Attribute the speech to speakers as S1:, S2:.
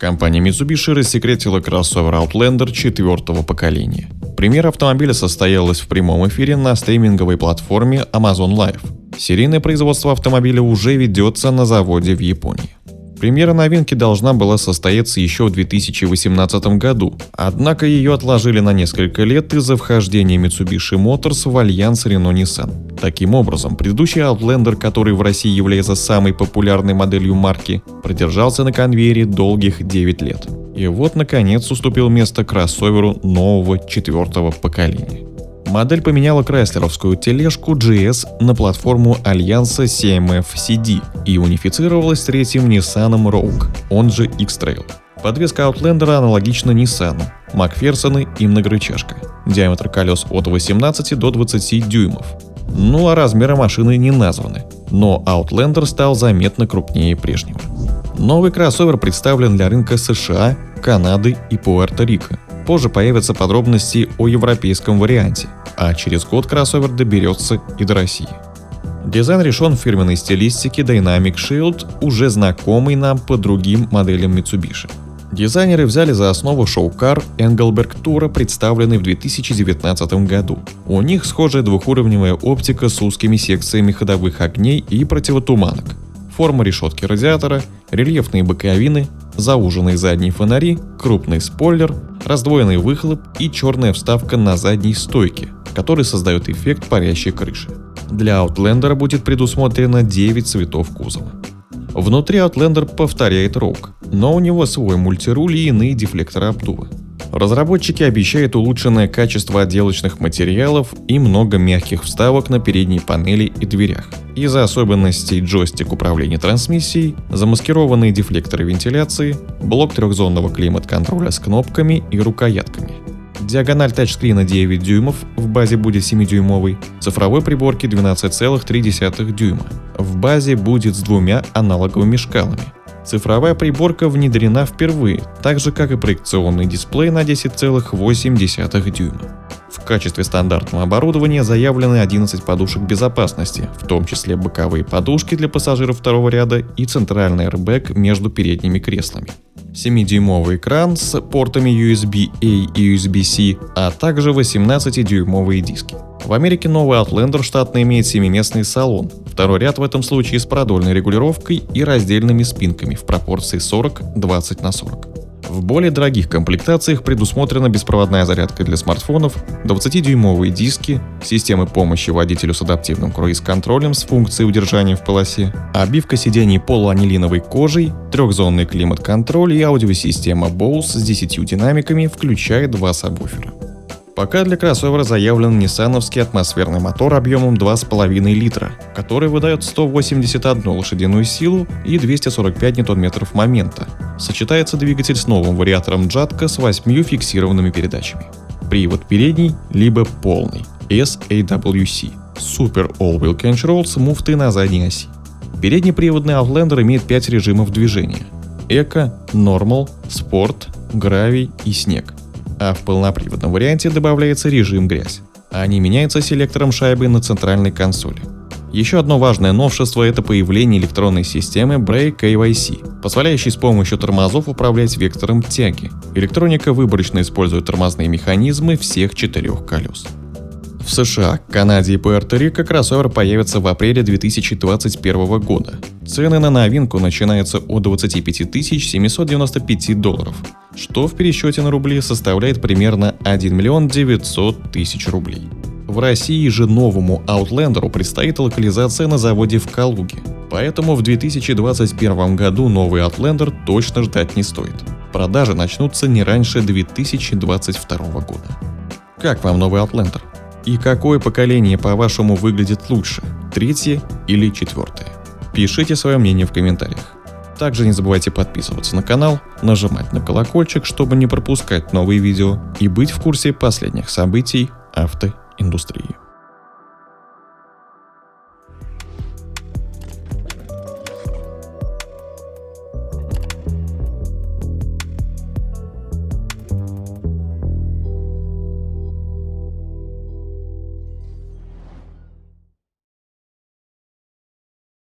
S1: Компания Mitsubishi рассекретила кроссовер Outlander 4-го поколения. Премьера автомобиля состоялась в прямом эфире на стриминговой платформе Amazon Live. Серийное производство автомобиля уже ведется на заводе в Японии. Премьера новинки должна была состояться еще в 2018 году, однако ее отложили на несколько лет из-за вхождения Mitsubishi Motors в альянс Renault-Nissan. Таким образом, предыдущий Outlander, который в России является самой популярной моделью марки, продержался на конвейере долгих 9 лет. И вот, наконец, уступил место кроссоверу нового 4-го поколения. Модель поменяла крайслеровскую тележку GS на платформу альянса CMF-CD и унифицировалась с третьим Nissan Rogue, он же X-Trail. Подвеска Outlander аналогична Nissan, Макферсоны и многорычажка. Диаметр колес от 18 до 20 дюймов. Ну а размеры машины не названы, но Outlander стал заметно крупнее прежнего. Новый кроссовер представлен для рынка США, Канады и Пуэрто-Рико. Позже появятся подробности о европейском варианте, а через год кроссовер доберется и до России. Дизайн решен в фирменной стилистике Dynamic Shield, уже знакомый нам по другим моделям Mitsubishi. Дизайнеры взяли за основу шоу-кар Engelberg Tourer, представленный в 2019 году. У них схожая двухуровневая оптика с узкими секциями ходовых огней и противотуманок. Форма решетки радиатора, рельефные боковины, зауженные задние фонари, крупный спойлер, раздвоенный выхлоп и черная вставка на задней стойке, который создает эффект парящей крыши. Для Outlander будет предусмотрено 9 цветов кузова. Внутри Outlander повторяет Rogue, но у него свой мультируль и иные дефлекторы обдува. Разработчики обещают улучшенное качество отделочных материалов и много мягких вставок на передней панели и дверях. Из-за особенностей джойстик управления трансмиссией, замаскированные дефлекторы вентиляции, блок трехзонного климат-контроля с кнопками и рукоятками. Диагональ тачскрина 9 дюймов, в базе будет 7-дюймовый, цифровой приборки 12,3 дюйма. В базе будет с двумя аналоговыми шкалами. Цифровая приборка внедрена впервые, так же как и проекционный дисплей на 10,8 дюйма. В качестве стандартного оборудования заявлены 11 подушек безопасности, в том числе боковые подушки для пассажиров второго ряда и центральный airbag между передними креслами. 7-дюймовый экран с портами USB-A и USB-C, а также 18-дюймовые диски. В Америке новый Outlander штатно имеет 7-местный салон, второй ряд в этом случае с продольной регулировкой и раздельными спинками в пропорции 40-20/40. В более дорогих комплектациях предусмотрена беспроводная зарядка для смартфонов, 20-дюймовые диски, системы помощи водителю с адаптивным круиз-контролем с функцией удержания в полосе, обивка сидений полуанилиновой кожей, трехзонный климат-контроль и аудиосистема Bose с 10 динамиками, включая 2 сабвуфера. Пока для кроссовера заявлен ниссановский атмосферный мотор объемом 2,5 литра, который выдает 181 лошадиную силу и 245 ньютон-метров момента. Сочетается двигатель с новым вариатором Jatco с 8 фиксированными передачами. Привод передний, либо полный, SAWC. Super All-Wheel Control с муфтой на задней оси. Переднеприводный Outlander имеет 5 режимов движения: Эко, Normal, Sport, Гравий и Снег. А в полноприводном варианте добавляется режим грязь. Они меняются селектором шайбы на центральной консоли. Еще одно важное новшество – это появление электронной системы Brake KYC, позволяющей с помощью тормозов управлять вектором тяги. Электроника выборочно использует тормозные механизмы всех 4 колес. В США, Канаде и Пуэрто-Рико кроссовер появится в апреле 2021 года. Цены на новинку начинаются от $25 795, что в пересчете на рубли составляет примерно 1 900 000 рублей. В России же новому Outlander'у предстоит локализация на заводе в Калуге, поэтому в 2021 году новый Outlander точно ждать не стоит. Продажи начнутся не раньше 2022 года. Как вам новый Outlander? И какое поколение, по-вашему, выглядит лучше, 3-е или 4-е? Пишите свое мнение в комментариях. Также не забывайте подписываться на канал, нажимать на колокольчик, чтобы не пропускать новые видео и быть в курсе последних событий автоиндустрии.